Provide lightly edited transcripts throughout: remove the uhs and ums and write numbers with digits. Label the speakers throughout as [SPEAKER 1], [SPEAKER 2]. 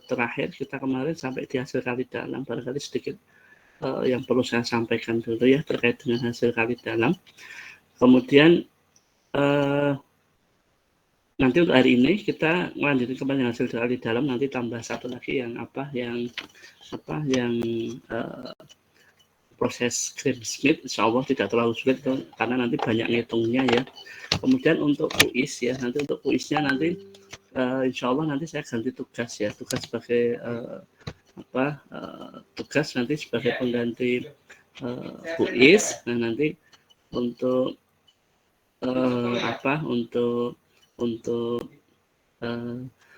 [SPEAKER 1] terakhir kita kemarin sampai di hasil kali dalam, barangkali sedikit yang perlu saya sampaikan dulu ya terkait dengan hasil kali dalam. Kemudian nanti untuk hari ini kita melanjutkan kembali hasil kali dalam, nanti tambah satu lagi yang proses Gram-Schmidt, insya Allah tidak terlalu sulit karena nanti banyak ngitungnya ya. Kemudian untuk kuis ya, nanti untuk kuisnya nanti insya Allah nanti saya ganti tugas ya, tugas sebagai tugas nanti sebagai pengganti kuis. Nah nanti untuk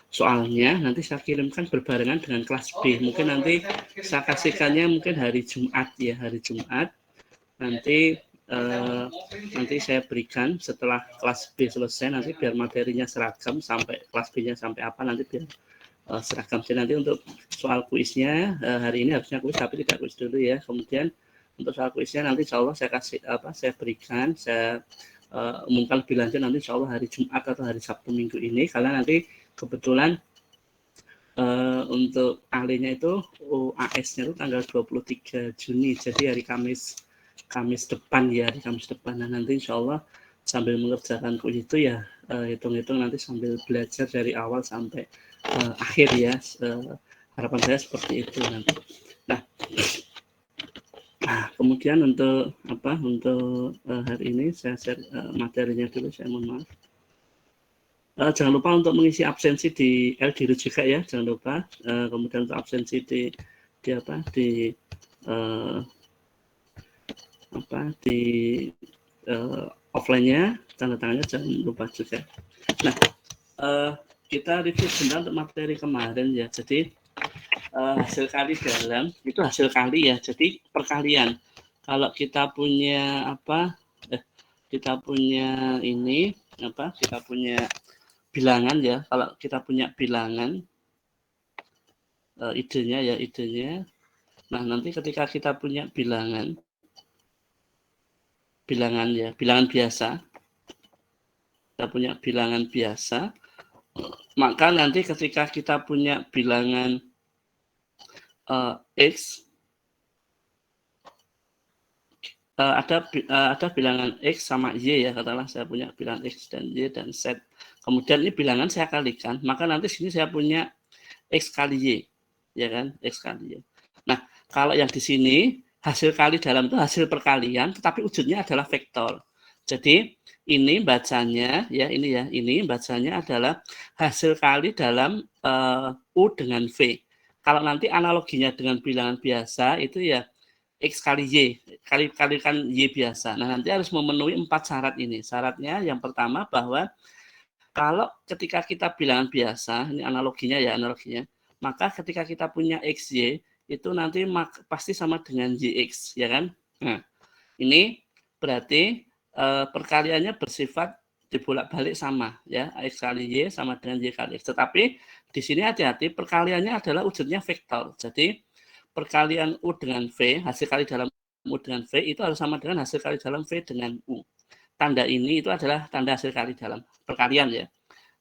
[SPEAKER 1] soalnya nanti saya kirimkan berbarengan dengan kelas B. Mungkin nanti saya kasihkannya mungkin hari Jumat ya, hari Jumat. Nanti saya berikan setelah kelas B selesai, nanti biar materinya seragam sampai kelas B-nya sampai apa nanti biar seragam. Jadi nanti untuk soal kuisnya hari ini harusnya kuis tapi tidak kuis dulu ya. Kemudian untuk soal kuisnya nanti insya Allah saya kasih saya berikan, saya umumkan lebih lanjut nanti insya Allah hari Jumat atau hari Sabtu minggu ini, karena nanti kebetulan untuk ahlinya itu UAS-nya itu tanggal 23 Juni, jadi hari Kamis depan ya, hari Kamis depan. Nah nanti insya Allah sambil mengerjakan kuis itu ya hitung-hitung nanti sambil belajar dari awal sampai akhir ya, harapan saya seperti itu nanti. Nah kemudian untuk hari ini saya share materinya dulu, saya mohon maaf. Jangan lupa untuk mengisi absensi di LDR juga ya, jangan lupa. Kemudian untuk absensi di offline-nya, tanda tangannya jangan lupa juga. Nah, kita review sebentar untuk materi kemarin ya. Jadi hasil kali dalam itu hasil kali ya. Jadi perkalian. Kalau kita punya kita punya bilangan ya, kalau kita punya bilangan idenya. Nah nanti ketika kita punya bilangan biasa, kita punya bilangan biasa, maka nanti ketika kita punya bilangan X, ada bilangan X sama Y ya, katakanlah saya punya bilangan X dan Y dan Z. Kemudian ini bilangan saya kalikan, maka nanti sini saya punya X kali Y, ya kan, X kali Y. Nah, kalau yang di sini hasil kali dalam itu hasil perkalian, tetapi wujudnya adalah vektor. Jadi ini bacanya ya, ini bacanya adalah hasil kali dalam U dengan V. Kalau nanti analoginya dengan bilangan biasa itu ya X kali Y, kalikan Y biasa. Nah, nanti harus memenuhi 4 syarat ini. Syaratnya yang pertama bahwa kalau ketika kita bilangan biasa, ini analoginya, maka ketika kita punya XY, itu nanti pasti sama dengan YX, ya kan? Nah, ini berarti perkaliannya bersifat dibolak-balik sama, ya. X kali Y sama dengan Y kali X. Tetapi di sini hati-hati, perkaliannya adalah wujudnya vektor. Jadi, perkalian U dengan V, hasil kali dalam U dengan V itu harus sama dengan hasil kali dalam V dengan U. Tanda ini itu adalah tanda hasil kali dalam perkalian ya.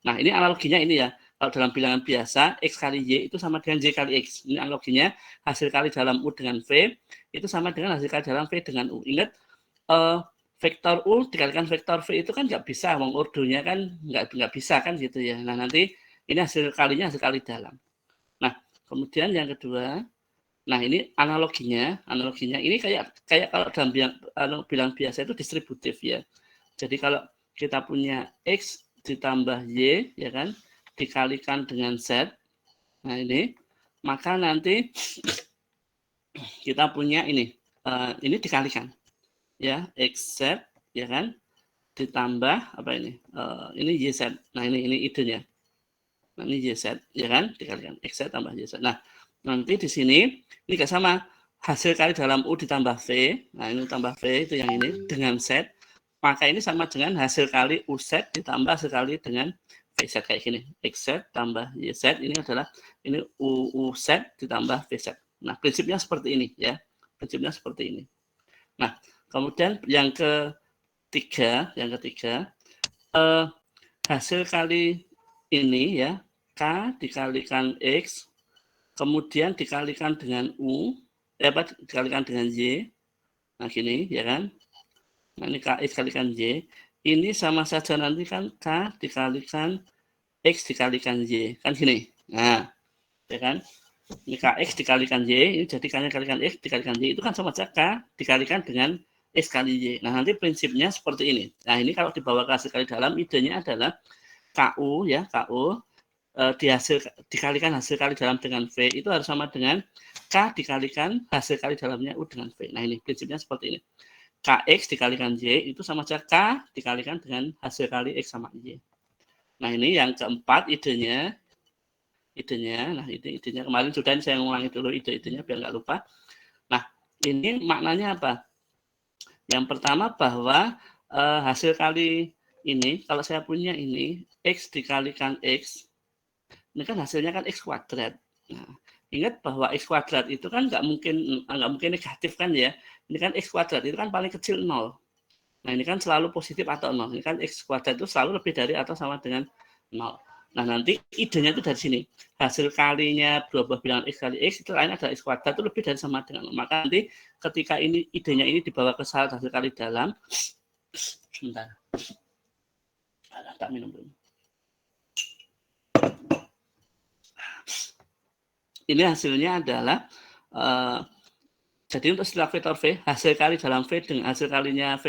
[SPEAKER 1] Nah ini analoginya ini ya, kalau dalam bilangan biasa X kali Y itu sama dengan Y kali X. Ini analoginya hasil kali dalam U dengan V itu sama dengan hasil kali dalam V dengan U. Ingat vektor U dikalikan vektor V itu kan nggak bisa, wong ordonya kan nggak bisa kan gitu ya. Nah nanti ini hasil kalinya hasil kali dalam. Nah kemudian yang kedua, nah ini analoginya ini kayak kalau dalam bilang biasa itu distributif ya. Jadi kalau kita punya X ditambah Y ya kan dikalikan dengan Z, nah ini maka nanti kita punya ini dikalikan ya XZ ya kan ditambah apa ini YZ. Nah ini idenya. Nah ini YZ ya kan dikalikan XZ tambah YZ. Nah nanti di sini ini nggak sama, hasil kali dalam U ditambah V, nah ini tambah V itu yang ini dengan Z, maka ini sama dengan hasil kali UZ ditambah hasil kali dengan VZ kayak gini, XZ tambah YZ, ini adalah ini UZ ditambah VZ. Nah prinsipnya seperti ini ya, prinsipnya seperti ini. Nah kemudian yang ketiga hasil kali ini ya K dikalikan X, kemudian dikalikan dengan U, dikalikan dengan Y. Nah, gini, ya kan? Nah, ini KX dikalikan Y. Ini sama saja nanti kan K dikalikan X dikalikan Y. Kan gini. Nah, ya kan? Ini KX dikalikan Y, ini jadi K dikalikan X dikalikan Y. Itu kan sama saja K dikalikan dengan X kali Y. Nah, nanti prinsipnya seperti ini. Nah, ini kalau dibawa ke hasil kali dalam, idenya adalah KU, ya, KU. Dikalikan hasil kali dalam dengan V itu harus sama dengan K dikalikan hasil kali dalamnya U dengan V. Nah, ini prinsipnya seperti ini. KX dikalikan Y itu sama saja K dikalikan dengan hasil kali X sama Y. Nah, ini yang keempat idenya. Nah, idenya kemarin sudah saya ngulangi dulu idenya biar nggak lupa. Nah, ini maknanya apa? Yang pertama bahwa hasil kali ini, kalau saya punya ini, X dikalikan X, ini kan hasilnya kan X kuadrat. Nah, ingat bahwa X kuadrat itu kan nggak mungkin negatif kan ya. Ini kan X kuadrat itu kan paling kecil 0. Nah, ini kan selalu positif atau 0. Ini kan X kuadrat itu selalu lebih dari atau sama dengan 0. Nah, nanti idenya itu dari sini. Hasil kalinya dua buah bilangan X kali X itu lain adalah X kuadrat itu lebih dari sama dengan 0. Maka nanti ketika ini idenya ini dibawa ke syarat hasil kali dalam, sebentar. Tak minum dulu. Ini hasilnya adalah jadi untuk istilah vektor V, hasil kali dalam V dengan hasil kalinya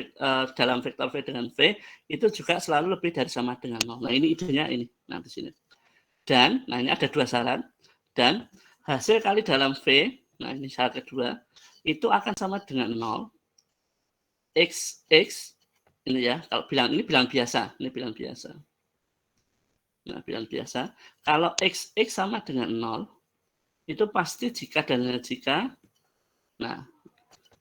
[SPEAKER 1] dalam vektor V dengan V itu juga selalu lebih dari sama dengan 0. Nah, ini idenya ini. Nah, di sini. Dan, nah ini ada dua syarat. Dan hasil kali dalam V, nah ini syarat kedua, itu akan sama dengan 0. X, ini ya, kalau ini bilang biasa. Ini bilang biasa. Nah, bilang biasa. Kalau X sama dengan 0, itu pasti jika dan jika, nah,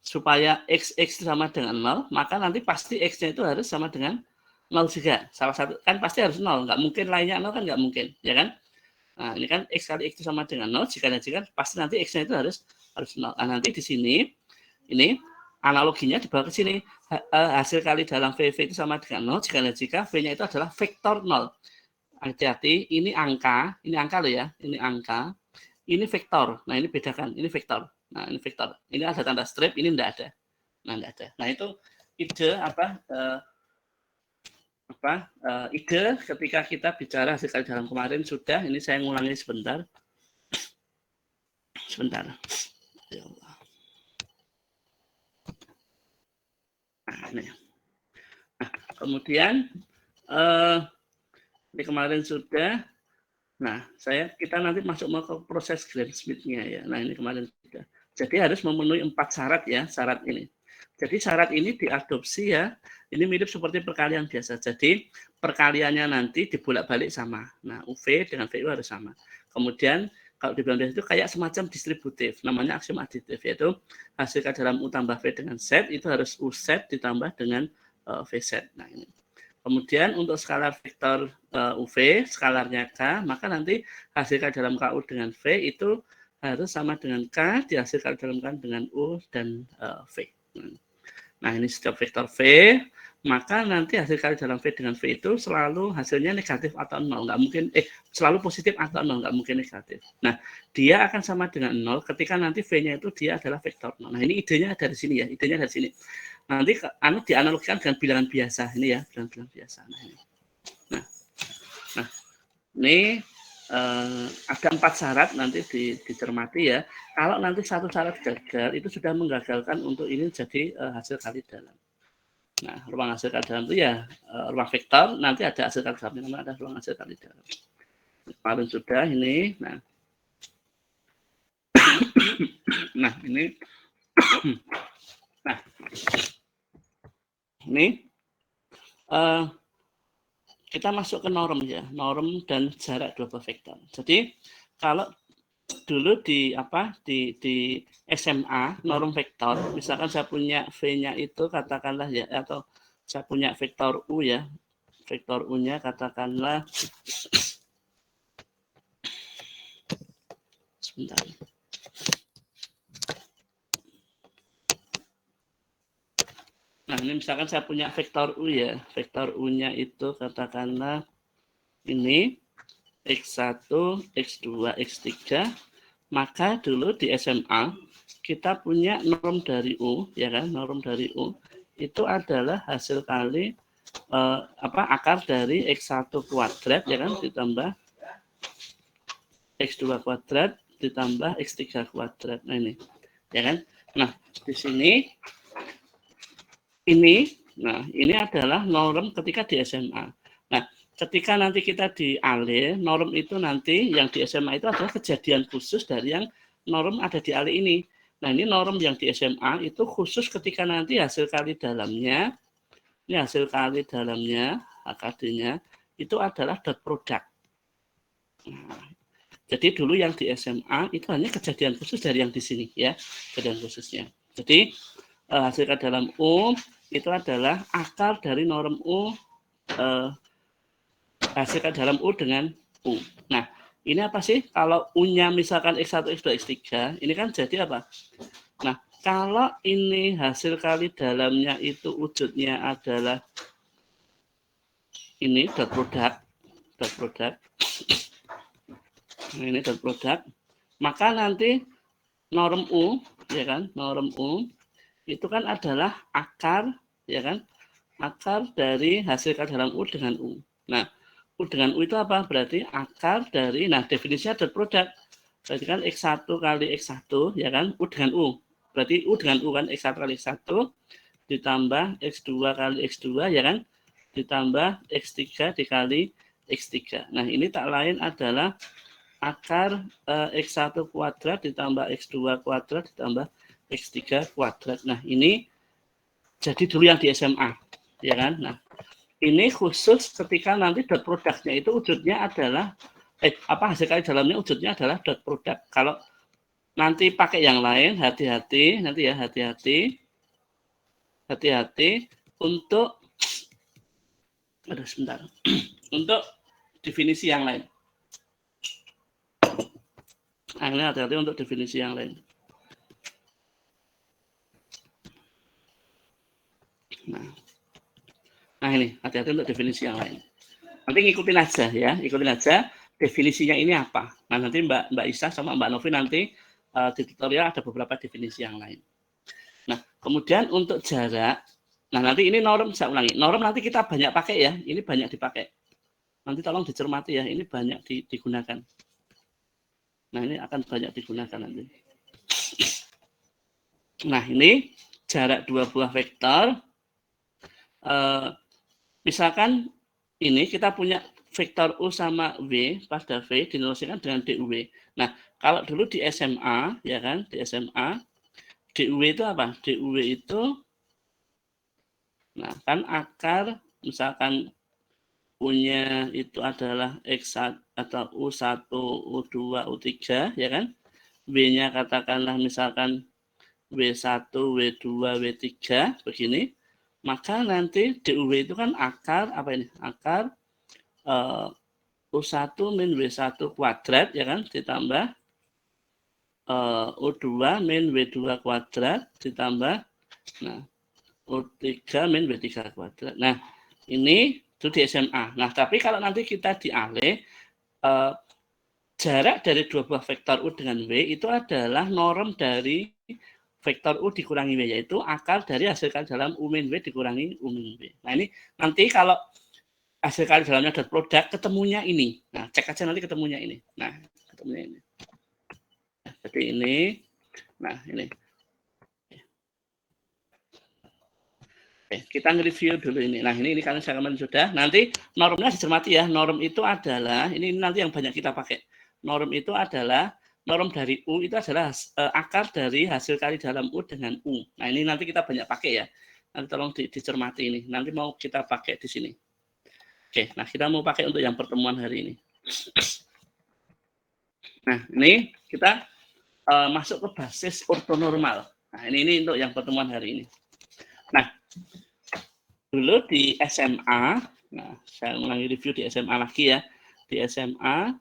[SPEAKER 1] supaya X sama dengan 0, maka nanti pasti X-nya itu harus sama dengan 0 juga. Salah satu, kan pasti harus 0. Nggak mungkin lainnya 0 kan nggak mungkin, ya kan? Nah, ini kan X kali X itu sama dengan 0, jika dan jika, pasti nanti X-nya itu harus 0. Nah, nanti di sini, ini analoginya dibawa ke sini. Hasil kali dalam VV itu sama dengan 0, jika dan jika V-nya itu adalah vektor 0. Hati-hati, ini angka loh ya, ini angka. Ini vektor. Nah, ini bedakan. Ini vektor. Nah, ini vektor. Ini ada tanda strip, ini enggak ada. Nah, enggak ada. Nah, itu ide ide ketika kita bicara hasil kali dalam kemarin sudah. Ini saya ngulangi sebentar. Ya Allah. Nah, ini. Nah, kemudian ini kemarin sudah. Nah, kita nanti masuk ke proses Gram-Schmidt-nya ya. Nah, ini kemarin sudah. Jadi harus memenuhi 4 syarat ya, syarat ini. Jadi syarat ini diadopsi ya. Ini mirip seperti perkalian biasa. Jadi perkaliannya nanti dibolak-balik sama. Nah, UV dengan VU harus sama. Kemudian kalau di bilangan itu kayak semacam distributif, namanya aksiom aditif, yaitu hasil kali dalam U tambah V dengan Z itu harus U Z ditambah dengan VZ. Nah, ini. Kemudian untuk skalar vektor UV, skalarnya K, maka nanti hasil kali dalam KU dengan V itu harus sama dengan K dihasilkan dalam K dengan U dan V. Nah, ini setiap vektor V, maka nanti hasil kali dalam V dengan V itu selalu hasilnya negatif atau 0. Nggak mungkin, selalu positif atau 0, nggak mungkin negatif. Nah, dia akan sama dengan 0 ketika nanti V-nya itu dia adalah vektor 0. Nah, ini idenya dari sini ya, idenya dari sini. Nanti dianalogikan dengan bilangan biasa ini ya, bilangan biasa. Nah, ini ada 4 syarat nanti dicermati ya. Kalau nanti satu syarat gagal, itu sudah menggagalkan untuk ini jadi hasil kali dalam. Nah, ruang hasil kali dalam itu ya ruang vektor, nanti ada hasil kali dalam, namanya ada ruang hasil kali dalam. Kemarin sudah ini. Nah, ini. Nah, ini kita masuk ke norm ya, norm dan jarak dua buah vektor. Jadi kalau dulu di SMA norm vektor, misalkan saya punya V-nya itu katakanlah ya, atau saya punya vektor U ya, vektor U-nya katakanlah sebentar. Nah, ini misalkan saya punya vektor U ya. Vektor U-nya itu katakanlah ini. X1, X2, X3, maka dulu di SMA kita punya norm dari U, ya kan? Norm dari U itu adalah hasil kali akar dari X1 kuadrat, ya kan? Ditambah X2 kuadrat ditambah X3 kuadrat. Nah ini, ya kan? Nah, di sini ini adalah norm ketika di SMA. Nah, ketika nanti kita di ALE, norm itu nanti yang di SMA itu adalah kejadian khusus dari yang norm ada di ALE ini. Nah, ini norm yang di SMA itu khusus ketika nanti hasil kali dalamnya, ini hasil kali dalamnya, HKD-nya, itu adalah dot product. Nah, jadi dulu yang di SMA itu hanya kejadian khusus dari yang di sini, ya, kejadian khususnya. Jadi hasil kali dalam U itu adalah akar dari norm U, hasil kali dalam U dengan U. Nah, ini apa sih? Kalau U-nya misalkan X1, X2, X3, ini kan jadi apa? Nah, kalau ini hasil kali dalamnya itu wujudnya adalah ini dot product. Nah, ini dot product. Maka nanti norm U, ya kan? Norm U itu kan adalah akar, ya kan? Akar dari hasil kali dalam U dengan U. Nah, U dengan U itu apa? Berarti akar dari, nah definisinya dot product. Berarti kan X1 kali X1, ya kan? U dengan U. Berarti U dengan U kan X1 kali X1 ditambah X2 kali X2, ya kan? Ditambah X3 dikali X3. Nah, ini tak lain adalah akar X1 kuadrat ditambah X2 kuadrat ditambah X3 kuadrat. Nah, ini jadi dulu yang di SMA, ya kan? Nah, ini khusus ketika nanti dot produknya itu wujudnya adalah hasil kali dalamnya wujudnya adalah dot product. Kalau nanti pakai yang lain, hati-hati nanti ya, hati-hati untuk sebentar. Untuk definisi yang lain. Ini hati-hati untuk definisi yang lain. Nah ini hati-hati untuk definisi yang lain. Nanti ngikutin aja ya, ikutin aja definisinya ini apa. Nah nanti Mbak Isa sama Mbak Novi nanti di tutorial ada beberapa definisi yang lain. Nah kemudian untuk jarak, nah nanti ini norm, saya ulangi, norm nanti kita banyak pakai ya, ini banyak dipakai. Nanti tolong dicermati ya, ini banyak digunakan. Nah ini akan banyak digunakan nanti. Nah ini jarak dua buah vektor. Misalkan ini kita punya vektor U sama W pada V dinotasikan dengan DUW. Nah, kalau dulu di SMA, ya kan, di SMA, DUW itu apa? DUW itu, nah kan akar, misalkan U-nya itu adalah X1 atau U1, U2, U3, ya kan? W-nya katakanlah misalkan W1, W2, W3, begini. Maka nanti DUW itu kan akar, apa ini? Akar U1 min W1 kuadrat, ya kan, ditambah U2 min W2 kuadrat, ditambah nah, U3 min W3 kuadrat. Nah, ini itu di SMA. Nah, tapi kalau nanti kita di ALE, jarak dari dua buah vektor U dengan W itu adalah norm dari vektor U dikurangi W, yaitu akar dari hasil kali dalam U min W dikurangi U min W. Nah, ini nanti kalau hasil kali dalamnya dot produk ketemunya ini. Nah, cek aja nanti ketemunya ini. Nah, ketemunya ini. Jadi ini. Nah, ini. Oke, kita nge-review dulu ini. Nah, ini kalian saya kemarin sudah. Nanti normnya dicermati ya. Norm itu adalah ini nanti yang banyak kita pakai. Norm itu adalah norm dari U itu adalah akar dari hasil kali dalam U dengan U. Nah, ini nanti kita banyak pakai ya. Nanti tolong dicermati ini. Nanti mau kita pakai di sini. Oke, nah kita mau pakai untuk yang pertemuan hari ini. Nah, ini kita masuk ke basis ortonormal. Nah, ini untuk yang pertemuan hari ini. Nah, dulu di SMA, nah saya ulangi review di SMA lagi ya. Di SMA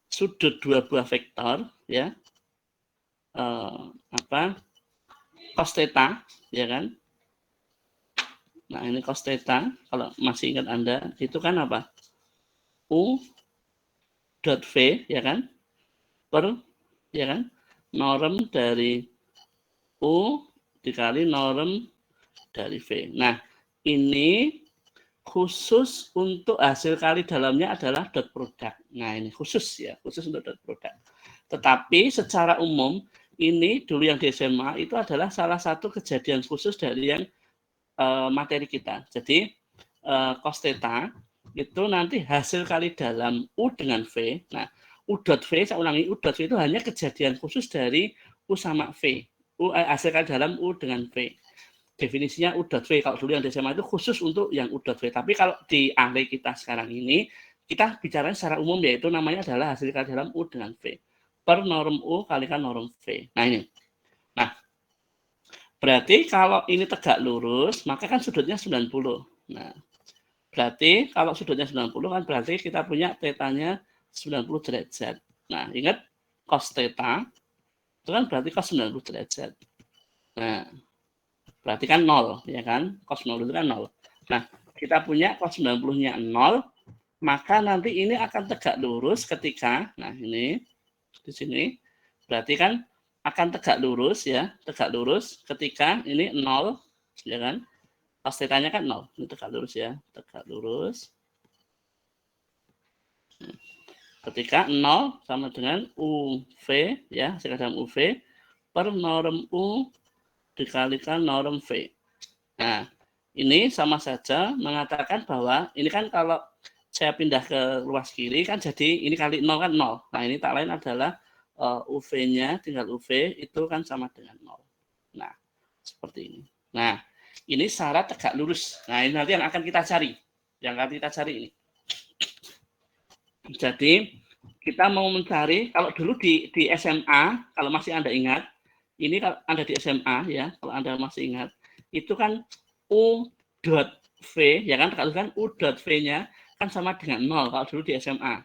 [SPEAKER 1] sudut dua buah vektor ya. Cos theta, ya kan? Nah, ini cos theta, kalau masih ingat Anda, itu kan apa? U dot V, ya kan, per, ya kan, norm dari U dikali norm dari V. Nah, ini khusus untuk hasil kali dalamnya adalah dot product. Nah, ini khusus ya, khusus untuk dot product. Tetapi secara umum, ini dulu yang di SMA itu adalah salah satu kejadian khusus dari yang materi kita. Jadi, cos theta itu nanti hasil kali dalam U dengan V. Nah, U dot V, saya ulangi, U dot V itu hanya kejadian khusus dari U sama V. Hasil kali dalam U dengan V. Definisinya U dot V, kalau dulu yang di SMA itu khusus untuk yang U dot V. Tapi kalau di ahli kita sekarang ini, kita bicara secara umum, yaitu namanya adalah hasil kali dalam U dengan V. Per norm U kalikan norm V. Nah, ini. Nah, berarti kalau ini tegak lurus, maka kan sudutnya 90. Nah, berarti kalau sudutnya 90 kan berarti kita punya tetanya 90 derajat. Nah, ingat cos theta itu kan berarti cos 90 derajat. Nah, berarti kan 0, ya kan? Cos 0 itu kan 0. Nah, kita punya cos 90-nya 0, maka nanti ini akan tegak lurus ketika, nah ini di sini, berarti kan akan tegak lurus ya, tegak lurus ketika ini 0, ya kan? Cos theta-nya kan 0. Ini tegak lurus ya, tegak lurus. Ketika 0 sama dengan UV ya, sekadar UV per norm U dikalikan norm V. Nah, ini sama saja mengatakan bahwa ini kan kalau saya pindah ke ruas kiri kan jadi ini kali 0 kan 0. Nah, ini tak lain adalah UV-nya tinggal UV itu kan sama dengan 0. Nah, seperti ini. Nah, ini syarat tegak lurus. Nah, ini nanti yang akan kita cari. Yang akan kita cari ini. Jadi, kita mau mencari, kalau dulu di SMA, kalau masih Anda ingat, ini kalau Anda di SMA ya, kalau Anda masih ingat, itu kan U dot V, ya kan, kalau kan U dot V-nya kan sama dengan 0 kalau dulu di SMA.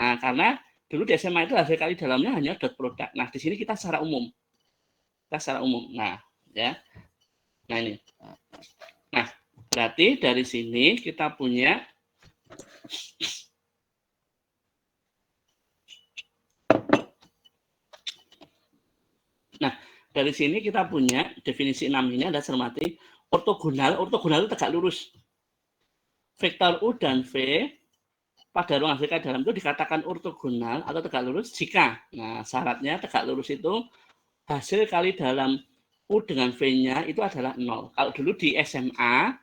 [SPEAKER 1] Nah, karena dulu di SMA itu hasil kali dalamnya hanya dot product. Nah, di sini kita secara umum. Kita secara umum. Nah, ya. Nah, ini. Nah, berarti dari sini kita punya Nah, dari sini kita punya definisi 6 ini, Anda cermati, ortogonal. Ortogonal itu tegak lurus. Vektor U dan V pada ruang hasil kali dalam itu dikatakan ortogonal atau tegak lurus jika, nah syaratnya tegak lurus itu hasil kali dalam U dengan V-nya itu adalah 0. Kalau dulu di SMA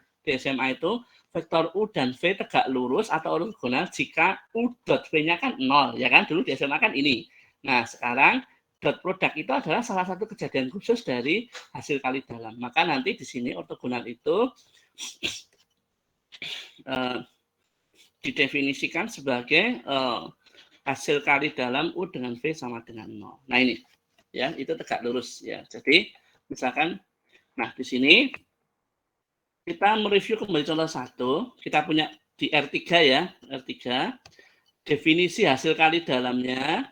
[SPEAKER 1] itu vektor U dan V tegak lurus atau ortogonal jika U dot V-nya kan 0, ya kan? Dulu di SMA kan ini. Nah, sekarang dot product itu adalah salah satu kejadian khusus dari hasil kali dalam. Maka nanti di sini ortogonal itu didefinisikan sebagai hasil kali dalam U dengan V sama dengan 0. Nah, ini ya, itu tegak lurus ya. Jadi misalkan, nah di sini kita mereview kembali contoh 1, kita punya di R3 ya, R3, definisi hasil kali dalamnya,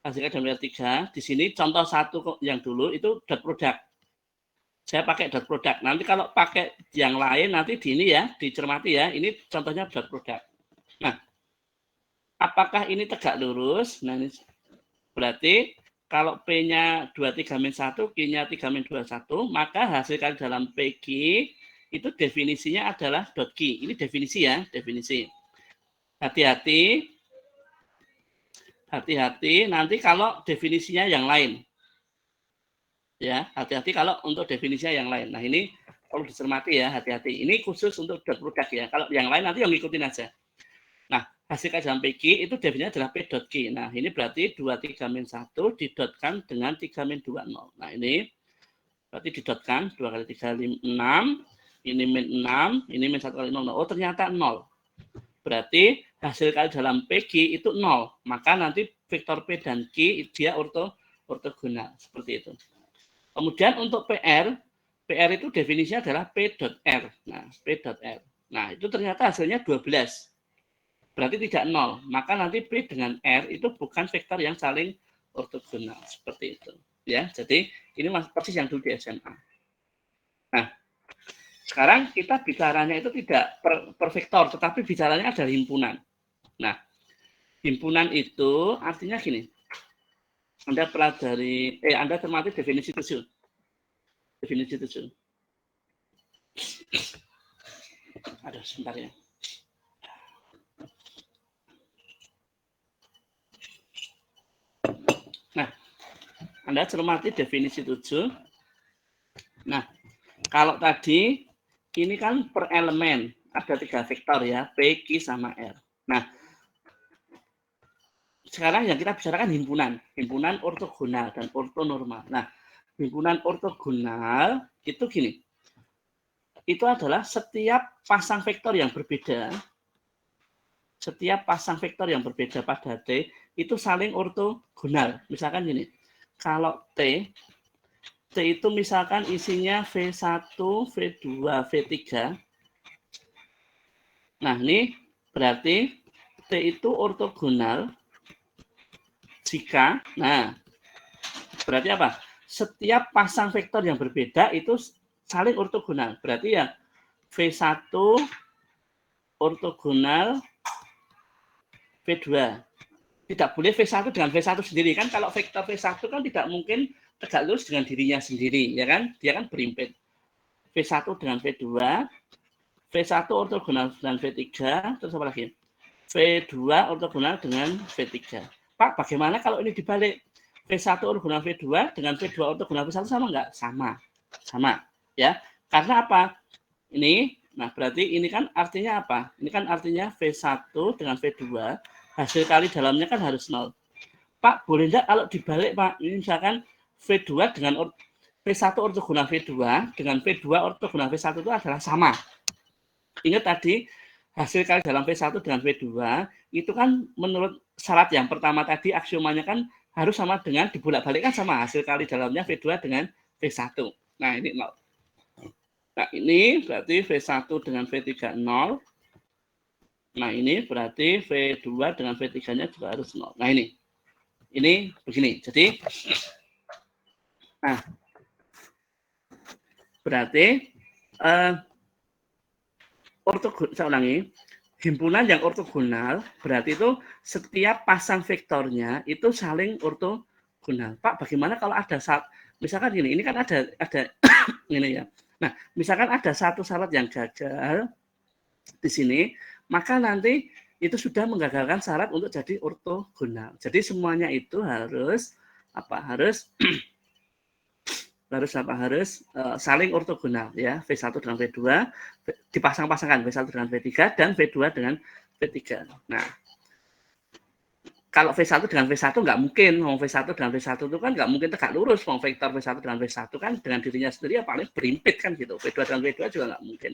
[SPEAKER 1] hasil kali dalam R3, di sini contoh 1 yang dulu itu dot product. Saya pakai dot product. Nanti kalau pakai yang lain nanti di ini ya, dicermati ya, ini contohnya dot product. Nah, apakah ini tegak lurus? Nah, ini berarti kalau P-nya 23-1, Q-nya 3-21, maka hasil kali dalam PQ itu definisinya adalah dot Q. Ini definisi ya, definisi. Hati-hati nanti kalau definisinya yang lain. Ya, hati-hati kalau untuk definisinya yang lain. Nah, ini perlu dicermati ya, hati-hati. Ini khusus untuk dot product ya. Kalau yang lain nanti yang ngikutin aja. Nah, hasil kali dalam PQ itu definisinya adalah P dot Q. Nah, ini berarti 23-1 didotkan dengan 3-20. Nah, ini berarti didotkan 2 kali 3, 6. Ini min 6, ini min 1 kali 0. Oh, ternyata 0. Berarti hasil kali dalam PQ itu 0. Maka nanti vektor P dan Q dia ortogonal. Seperti itu. Kemudian untuk PR itu definisinya adalah P dot R. Nah, P dot R. Nah, itu ternyata hasilnya 12. Berarti tidak 0. Maka nanti P dengan R itu bukan vektor yang saling ortogonal. Seperti itu. Ya, jadi ini persis yang dulu di SMA. Nah, sekarang kita bicaranya itu tidak per vektor, tetapi bicaranya ada himpunan. Nah, Himpunan itu artinya gini. Anda pelajari, Anda cermati definisi 7. Definisi 7. Aduh, sebentar ya. Nah, Anda cermati definisi 7. Nah, kalau tadi ini kan per elemen ada 3 vektor ya, P, Q, sama R. Nah, sekarang yang kita bicarakan himpunan ortogonal dan ortonormal. Nah, himpunan ortogonal itu gini, itu adalah setiap pasang vektor yang berbeda, pada T itu saling ortogonal. Misalkan gini, kalau T itu misalkan isinya V1, V2, V3. Nah, ini berarti T itu ortogonal jika, nah, berarti apa? Setiap pasang vektor yang berbeda itu saling ortogonal. Berarti ya V1 ortogonal V2. Tidak boleh V1 dengan V1 sendiri. Kan kalau vektor V1 kan tidak mungkin tegak lurus dengan dirinya sendiri, ya kan? Dia kan berimpit. V1 dengan V2, V1 ortogonal dengan V3, terus apa lagi? V2 ortogonal dengan V3. Pak, bagaimana kalau ini dibalik? V1 ortogonal V2 dengan V2 ortogonal V1 sama nggak? Sama. Ya. Karena apa? Ini, nah berarti ini kan artinya apa? Ini kan artinya V1 dengan V2, hasil kali dalamnya kan harus 0. Pak, boleh enggak kalau dibalik, Pak? Ini misalkan V2 dengan V1 ortogonal V2 dengan V2 ortogonal V1 itu adalah sama. Ingat tadi, hasil kali dalam V1 dengan V2 itu kan menurut syarat yang pertama tadi aksiomanya kan harus sama dengan dibolak-balikkan sama hasil kali dalamnya V2 dengan V1. Nah, ini 0. Nah, ini berarti V1 dengan V3 0. Nah, ini berarti V2 dengan V3-nya juga harus 0. Nah, ini begini. Jadi, nah, berarti saya ulangi, himpunan yang ortogonal berarti itu setiap pasang vektornya itu saling ortogonal. Pak, bagaimana kalau ada misalkan ini kan ada ini ya. Nah, misalkan ada satu syarat yang gagal di sini, maka nanti itu sudah menggagalkan syarat untuk jadi ortogonal. Jadi semuanya itu harus saling ortogonal ya, V1 dengan V2 dipasang-pasangkan, V1 dengan V3 dan V2 dengan V3. Nah, kalau V1 dengan V1 nggak mungkin, V1 dengan V1 itu kan nggak mungkin tegak lurus, vektor V1 dengan V1 kan dengan dirinya sendiri ya paling berimpit kan gitu, V2 dengan V2 juga nggak mungkin,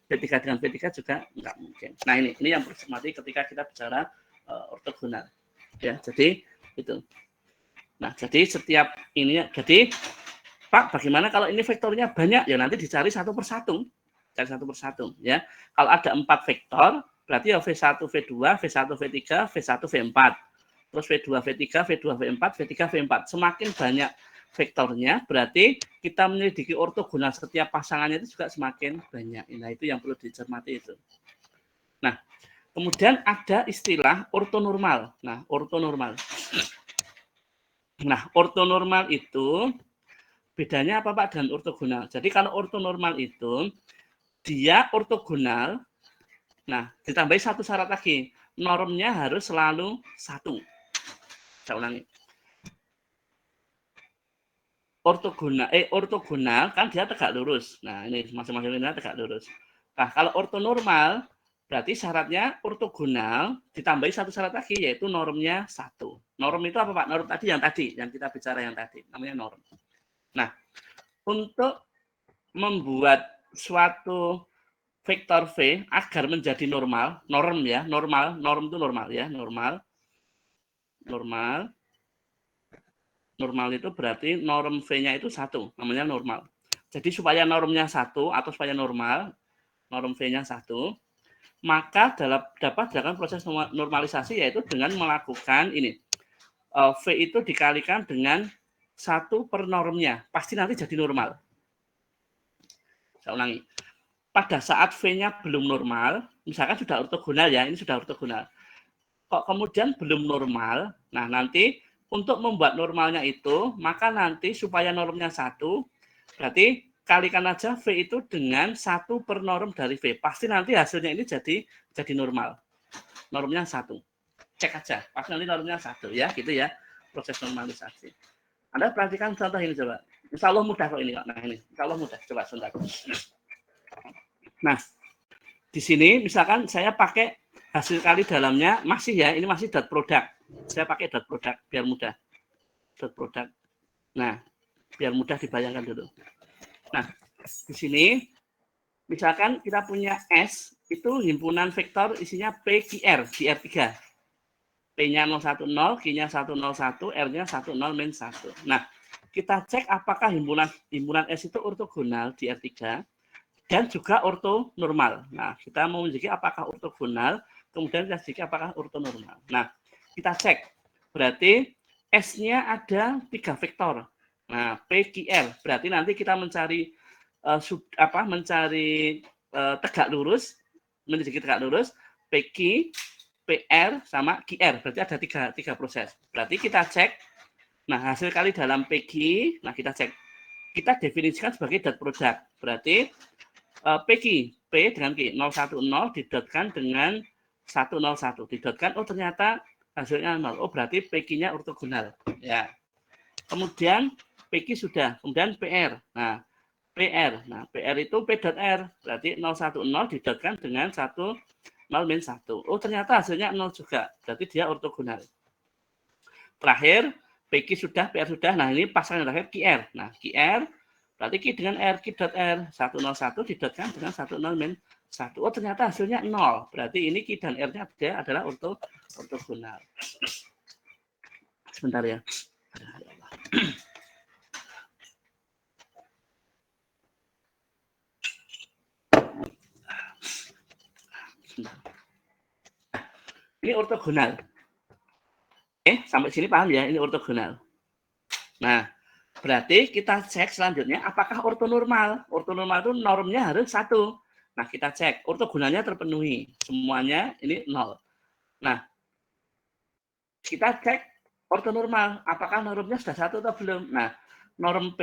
[SPEAKER 1] V3 dengan V3 juga nggak mungkin. Nah, ini yang perlu dicermati ketika kita bicara ortogonal ya. Jadi itu. Nah, jadi setiap ini, jadi Pak, bagaimana kalau ini vektornya banyak? Ya nanti dicari satu persatu. Cari satu persatu. Ya. Kalau ada 4 vektor, berarti ya V1, V2, V1, V3, V1, V4. Terus V2, V3, V2, V4, V3, V4. Semakin banyak vektornya, berarti kita menyelidiki ortogonal setiap pasangannya itu juga semakin banyak. Nah, itu yang perlu dicermati itu. Nah, kemudian ada istilah ortonormal. Nah, ortonormal itu bedanya apa Pak dengan ortogonal? Jadi kalau ortonormal itu dia ortogonal, nah ditambahi satu syarat lagi, normnya harus selalu 1. Saya ulangi. Ortogonal kan dia tegak lurus. Nah, ini masing-masing ini tegak lurus. Nah, kalau ortonormal berarti syaratnya ortogonal ditambahi satu syarat lagi yaitu normnya 1. Norm itu apa Pak? Norm tadi yang kita bicara yang tadi, namanya norm. Nah, untuk membuat suatu vektor V agar menjadi normal itu normal ya, normal itu berarti norm V-nya itu 1, namanya normal. Jadi supaya normnya 1 atau supaya norm V-nya 1, maka dapat dilakukan proses normalisasi yaitu dengan melakukan ini. V itu dikalikan dengan 1 per normnya, pasti nanti jadi normal. Saya ulangi. Pada saat V-nya belum normal, misalkan sudah ortogonal ya, ini sudah ortogonal. kok kemudian belum normal. Nah, nanti untuk membuat normalnya itu, maka nanti supaya normnya 1, berarti kalikan aja V itu dengan 1 per norm dari V. Pasti nanti hasilnya ini jadi normal. Normnya 1. Cek aja, pasti nanti normnya 1 ya, gitu ya. Proses normalisasi. Anda perhatikan contoh ini coba. Insya Allah mudah kok ini. Nah ini, insya Allah mudah. Coba sebentar. Nah, di sini misalkan saya pakai hasil kali dalamnya masih ya, ini masih dot product. Saya pakai dot product biar mudah. Dot product. Nah, biar mudah dibayangkan dulu. Nah, di sini misalkan kita punya S itu himpunan vektor isinya PQR, QR3. P-nya 010, Q-nya 101, R-nya 10 min 1. Nah, kita cek apakah himpunan S itu ortogonal di R3 dan juga ortonormal. Nah, kita mau menjadi apakah ortogonal, kemudian kita cek apakah ortonormal. Nah, kita cek. Berarti S-nya ada 3 vektor. Nah, PQR. Berarti nanti kita mencari tegak lurus, menjadi tegak lurus, PQ, PR sama QR. Berarti ada tiga proses. Berarti kita cek. Nah, hasil kali dalam PQ, nah kita cek. Kita definisikan sebagai dot product. Berarti PQ, P dengan Q, 010 didotkan dengan 101. Didotkan, oh ternyata hasilnya 0. Oh berarti PQ-nya ortogonal. Ya. Kemudian PQ sudah. Kemudian PR. Nah, PR. Nah, PR itu P dot R. Berarti 010 didotkan dengan 0 min 1. Oh, ternyata hasilnya 0 juga. Berarti dia ortogonal. Terakhir, PQ sudah, PR sudah. Nah, ini pasangan terakhir QR. Nah, QR berarti Q dengan R, Q dot R. 101 didotkan dengan 10 min 1. Oh, ternyata hasilnya 0. Berarti ini Q dan R-nya adalah ortogonal. Sebentar ya. Ini ortogonal. Sampai sini paham ya, ini ortogonal. Nah, berarti kita cek selanjutnya apakah ortonormal. Ortonormal itu normnya harus 1. Nah, kita cek ortogonalnya terpenuhi. Semuanya ini 0. Nah, kita cek ortonormal. Apakah normnya sudah 1 atau belum? Nah, norm P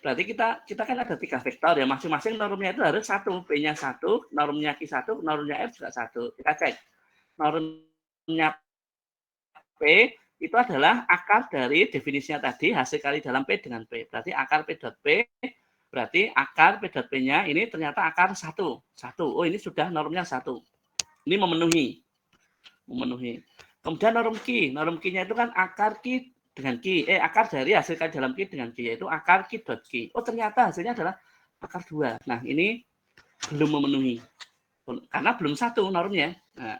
[SPEAKER 1] berarti kita kan ada 3 vektor ya. Masing-masing normnya itu harus 1. P-nya 1, normnya Q1, normnya R juga 1. Kita cek. Normnya P itu adalah akar dari definisinya tadi, hasil kali dalam P dengan P. Berarti akar P dot P, berarti akar P dot P-nya ini ternyata akar 1. Oh, ini sudah normnya 1. Ini memenuhi. Kemudian norm Q. Norm Q-nya itu kan akar Q dengan Q. Akar dari hasil kali dalam Q dengan Q, yaitu akar Q dot Q. Oh, ternyata hasilnya adalah akar 2. Nah, ini belum memenuhi. Karena belum 1 normnya. Nah,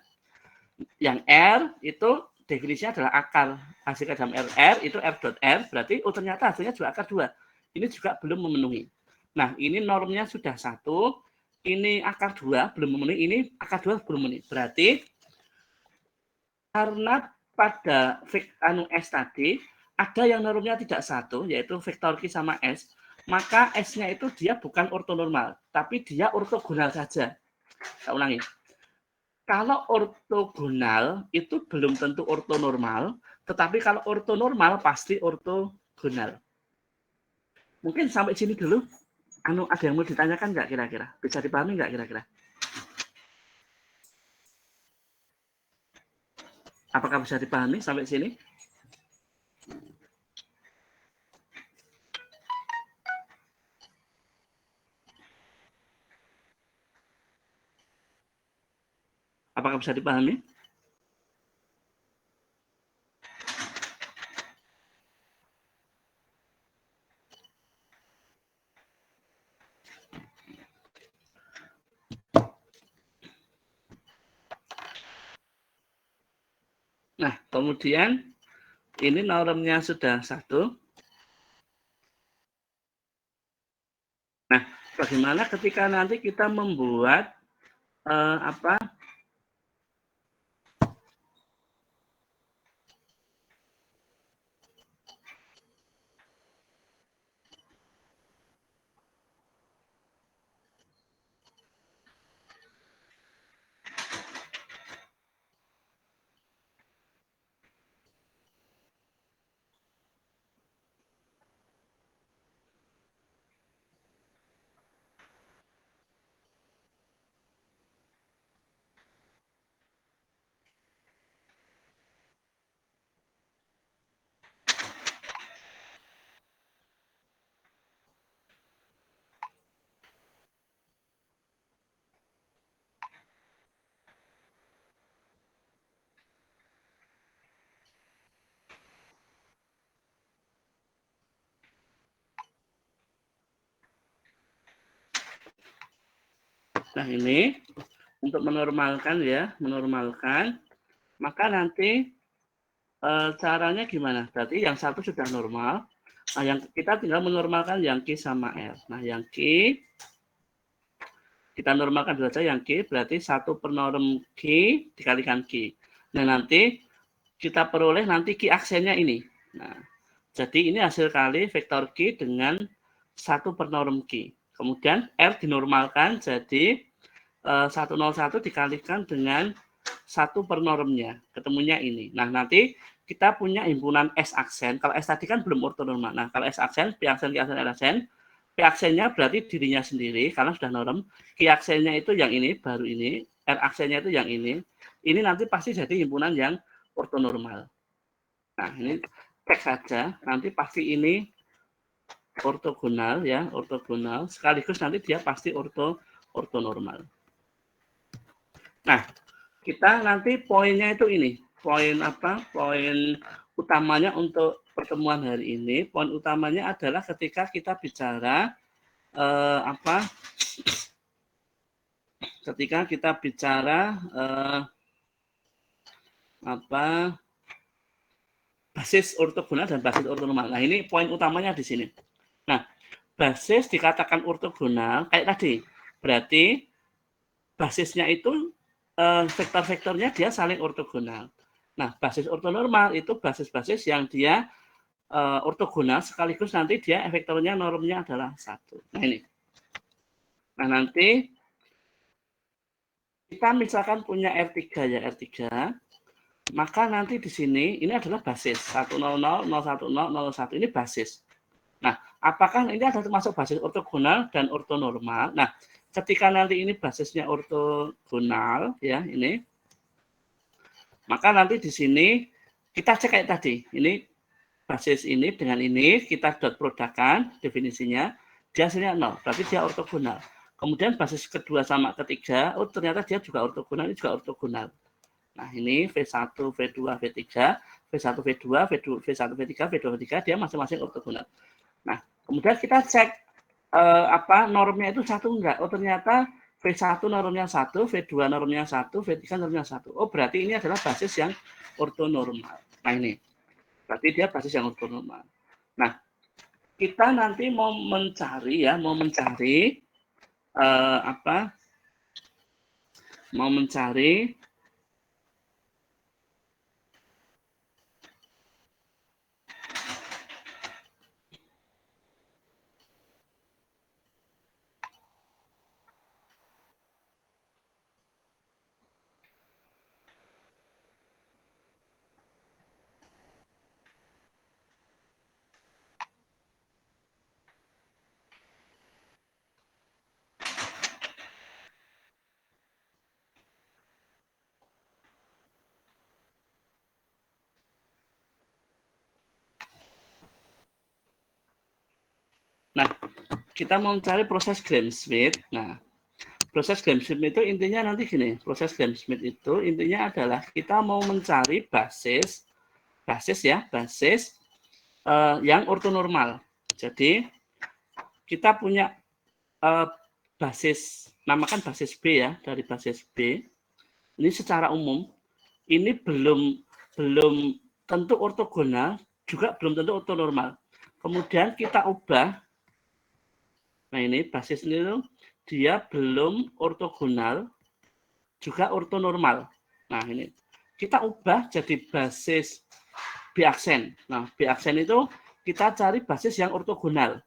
[SPEAKER 1] yang R itu definisinya adalah akar hasil dalam R itu R dot R, berarti oh ternyata hasilnya juga akar 2. Ini juga belum memenuhi. Nah, ini normnya sudah 1, ini akar 2 belum memenuhi, ini akar 2 belum memenuhi. Berarti karena pada S tadi ada yang normnya tidak 1, yaitu vektor Q sama S, maka S-nya itu dia bukan ortonormal, tapi dia ortogonal saja. Saya ulangi. Kalau ortogonal itu belum tentu ortonormal, tetapi kalau ortonormal pasti ortogonal. Mungkin sampai sini dulu. Ada yang mau ditanyakan nggak kira-kira? Bisa dipahami nggak kira-kira? Apakah bisa dipahami sampai sini? Apakah bisa dipahami? Nah, kemudian ini normnya sudah 1. Nah, bagaimana ketika nanti kita membuat Nah, ini untuk menormalkan ya, menormalkan. Maka nanti caranya gimana? Berarti yang satu sudah normal. Nah, yang kita tinggal menormalkan yang Q sama R. Nah, yang Q kita normalkan dulu saja yang Q, berarti 1 per norm Q dikalikan Q. Nah, nanti kita peroleh nanti Q aksennya ini. Nah, jadi ini hasil kali vektor Q dengan 1 per norm Q. Kemudian R dinormalkan jadi 101 dikalikan dengan 1 per normnya. Ketemunya ini. Nah, nanti kita punya himpunan S aksen. Kalau S tadi kan belum ortonormal. Nah, kalau S aksen, P aksen, Q aksen, R aksen. P aksennya berarti dirinya sendiri karena sudah norm. Q aksennya itu yang ini, baru ini. R aksennya itu yang ini. Ini nanti pasti jadi himpunan yang ortonormal. Nah, ini cek saja. Nanti pasti ini ortogonal ya, ortogonal. Sekaligus nanti dia pasti ortonormal. Nah, kita nanti poinnya itu ini. Poin apa? Poin utamanya untuk pertemuan hari ini, poin utamanya adalah ketika kita bicara ketika kita bicara basis ortogonal dan basis ortonormal. Nah, ini poin utamanya di sini. Nah, basis dikatakan ortogonal kayak tadi. Berarti basisnya itu vektor-vektornya dia saling ortogonal. Nah, basis ortonormal itu basis-basis yang dia ortogonal sekaligus nanti dia vektornya normnya adalah 1. Nah, ini. Nah, nanti kita misalkan punya R3 ya, R3. Maka nanti di sini ini adalah basis 100, 010, 01, ini basis. Nah, apakah ini adalah termasuk basis ortogonal dan ortonormal? Nah, ketika nanti ini basisnya ortogonal ya, ini maka nanti di sini kita cek kayak tadi. Ini basis ini dengan ini kita dot produkkan definisinya, dia hasilnya 0, berarti dia ortogonal. Kemudian basis kedua sama ketiga, oh ternyata dia juga ortogonal, ini juga ortogonal. Nah, ini V1, V2, V3, V1, V2, V1, V3, V2, V3 dia masing-masing ortogonal. Nah, kemudian kita cek normnya itu 1 enggak? Oh, ternyata V1 normnya 1, V2 normnya 1, V3 normnya 1. Oh, berarti ini adalah basis yang ortonormal. Nah, ini. Berarti dia basis yang ortonormal. Nah, kita nanti mau mencari ya, mau mencari Nah, kita mau mencari proses Gram-Schmidt. Nah, proses Gram-Schmidt itu intinya nanti gini. Proses Gram-Schmidt itu intinya adalah kita mau mencari basis yang ortonormal. Jadi kita punya basis, namakan basis B ya, dari basis B. Ini secara umum ini belum tentu ortogonal, juga belum tentu ortonormal. Kemudian kita ubah. Nah, ini basis ini dia belum ortogonal, juga ortonormal. Nah, ini kita ubah jadi basis B aksen. Nah, B aksen itu kita cari basis yang ortogonal.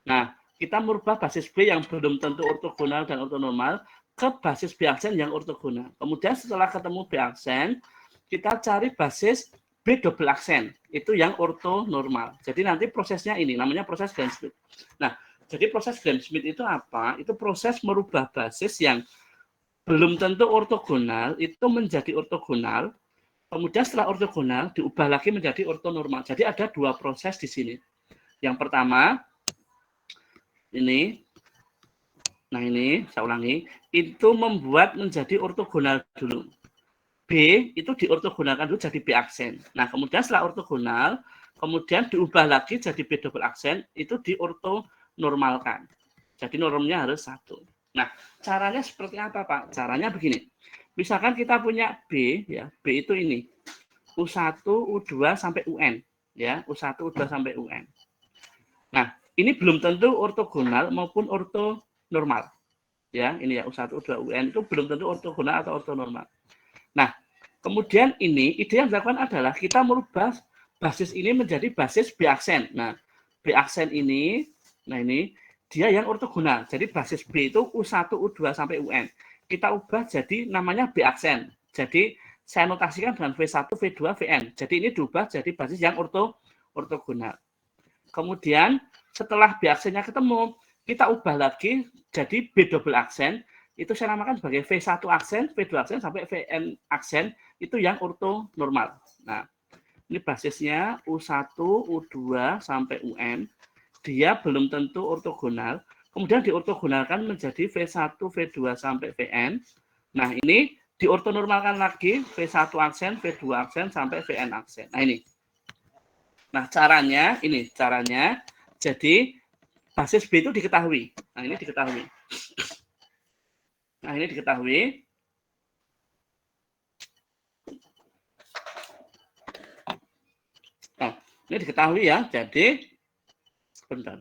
[SPEAKER 1] Nah, kita merubah basis B yang belum tentu ortogonal dan ortonormal ke basis B aksen yang ortogonal. Kemudian setelah ketemu B aksen, kita cari basis B double aksen, itu yang ortonormal. Jadi nanti prosesnya ini, namanya proses Gram-Schmidt. Nah, jadi proses Gram-Schmidt itu apa? Itu proses merubah basis yang belum tentu ortogonal, itu menjadi ortogonal. Kemudian setelah ortogonal, diubah lagi menjadi ortonormal. Jadi ada dua proses di sini. Yang pertama, ini, nah ini, saya ulangi, itu membuat menjadi ortogonal dulu. B itu diortogonalkan dulu jadi B aksen. Nah, kemudian setelah ortogonal, kemudian diubah lagi jadi B double aksen, itu diortonormalkan. Jadi normnya harus 1. Nah, caranya seperti apa, Pak? Caranya begini. Misalkan kita punya B, ya, B itu ini. U1, U2 sampai UN, ya, U1, U2 sampai UN. Nah, ini belum tentu ortogonal maupun ortonormal. Ya, ini ya U1, U2, UN itu belum tentu ortogonal atau ortonormal. Nah, kemudian ini ide yang dilakukan adalah kita merubah basis ini menjadi basis B aksen. Nah, B aksen ini, nah ini dia yang ortogonal. Jadi basis B itu U1, U2 sampai UN. Kita ubah jadi namanya B aksen. Jadi saya notasikan dengan V1, V2, Vn. Jadi ini diubah jadi basis yang ortogonal. Kemudian setelah B aksennya ketemu, kita ubah lagi jadi B double aksen. Itu saya namakan sebagai V1 aksen, V2 aksen, sampai Vn aksen. Itu yang ortonormal. Nah, ini basisnya U1, U2, sampai UN. Dia belum tentu ortogonal. Kemudian diortogonalkan menjadi V1, V2, sampai Vn. Nah, ini diortonormalkan lagi V1 aksen, V2 aksen, sampai Vn aksen. Nah, ini. Nah, caranya, ini caranya. Jadi, basis B itu diketahui. Nah, ini diketahui. Nah, ini diketahui. Nah, ini diketahui ya. Jadi, bentar.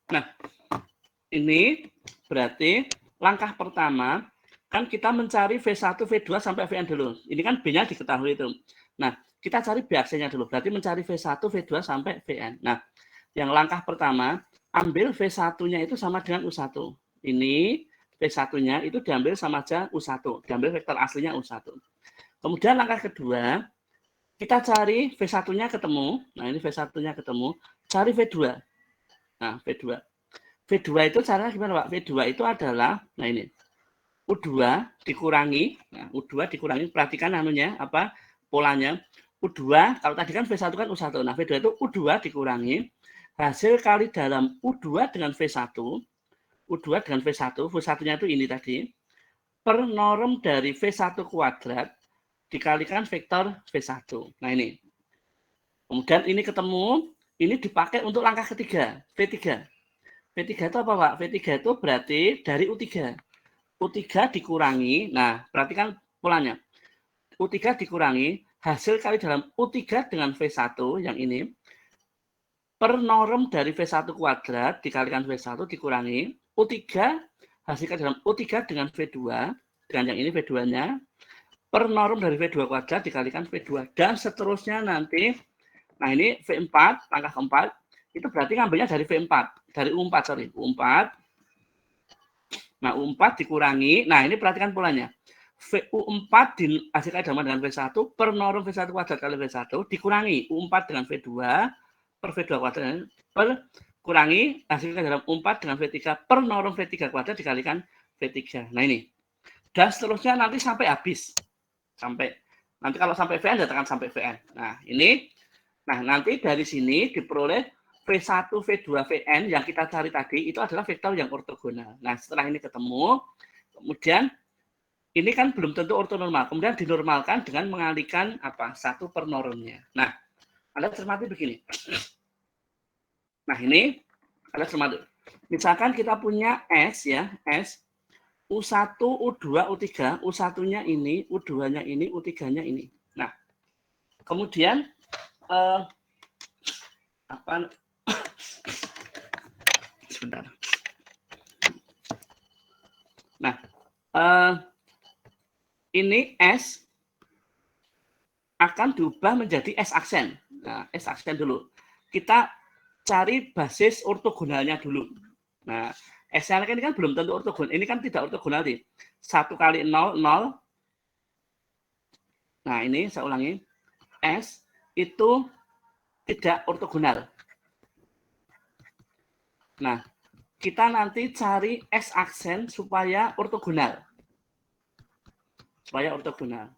[SPEAKER 1] Nah, ini berarti langkah pertama kan kita mencari V1, V2 sampai Vn dulu. Ini kan B-nya diketahui itu. Nah, kita cari B aksennya dulu. Berarti mencari V1, V2 sampai Vn. Nah, yang langkah pertama, ambil V1-nya itu sama dengan U1. Ini V1-nya itu diambil sama aja U1. Diambil vektor aslinya U1. Kemudian langkah kedua, kita cari V1-nya ketemu. Nah, ini V1-nya ketemu. Cari V2. Nah, V2. V2 itu caranya gimana, Pak? V2 itu adalah, nah ini, U2 dikurangi, nah U2 dikurangi, perhatikan anunya, apa, polanya. U2, kalau tadi kan V1 kan U1, nah V2 itu U2 dikurangi, hasil kali dalam U2 dengan V1, U2 dengan V1, V1-nya itu ini tadi, per norm dari V1 kuadrat, dikalikan vektor V1. Nah ini. Kemudian ini ketemu, ini dipakai untuk langkah ketiga, V3. V3 itu apa, Pak? V3 itu berarti dari U3. U3 dikurangi, nah perhatikan polanya. U3 dikurangi, hasil kali dalam U3 dengan V1 yang ini, per norm dari V1 kuadrat dikalikan V1 dikurangi, U3, hasil kali dalam U3 dengan V2, dengan yang ini V2-nya, per norm dari V2 kuadrat dikalikan V2, dan seterusnya nanti. Nah ini V4, langkah keempat, itu berarti ngambilnya dari V4, dari U4, sorry, U4. Nah, U4 dikurangi, nah ini perhatikan polanya. U4 dihasilkan dengan V1 per norm V1 kuadrat kali V1 dikurangi U4 dengan V2 per V2 kuadrat per kurangi hasilkan dalam U4 dengan V3 per norm V3 kuadrat dikalikan V3. Nah ini. Dan seterusnya nanti sampai habis. Sampai nanti kalau sampai Vn datangkan sampai Vn. Nah, ini. Nah, nanti dari sini diperoleh V1, V2, Vn yang kita cari tadi itu adalah vektor yang ortogonal. Nah, setelah ini ketemu, kemudian ini kan belum tentu ortonormal. Kemudian dinormalkan dengan mengalihkan apa? Satu per normnya. Nah, Anda cermati begini. Nah, ini Anda cermati. Misalkan kita punya S ya, S U1, U2, U3, U1-nya ini, U2-nya ini, U3-nya ini. Nah, kemudian apa? Sebentar. Nah, ini S akan diubah menjadi S aksen. Nah, S aksen dulu. Kita cari basis ortogonalnya dulu. Nah, S-nya ini kan belum tentu ortogonal. Ini kan tidak ortogonal nih. 1 kali 0, 0. Nah, ini saya ulangi. S itu tidak ortogonal. Nah, kita nanti cari S aksen supaya ortogonal. Supaya ortogonal.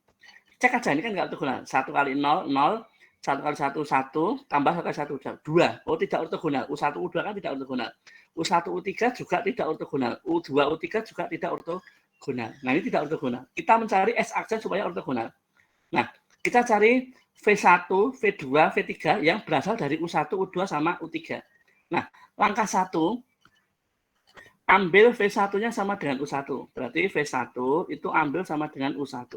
[SPEAKER 1] Cek aja, ini kan nggak ortogonal. 1 kali 0, 0. 1 kali 1, 1, tambah 1 kali 1, 2. Oh, tidak ortogonal. U1, U2 kan tidak ortogonal. U1, U3 juga tidak ortogonal. U2, U3 juga tidak ortogonal. Nah, ini tidak ortogonal. Kita mencari S aksen supaya ortogonal. Nah, kita cari V1, V2, V3 yang berasal dari U1, U2, sama U3. Nah, langkah 1, ambil V1-nya sama dengan U1. Berarti V1 itu ambil sama dengan U1.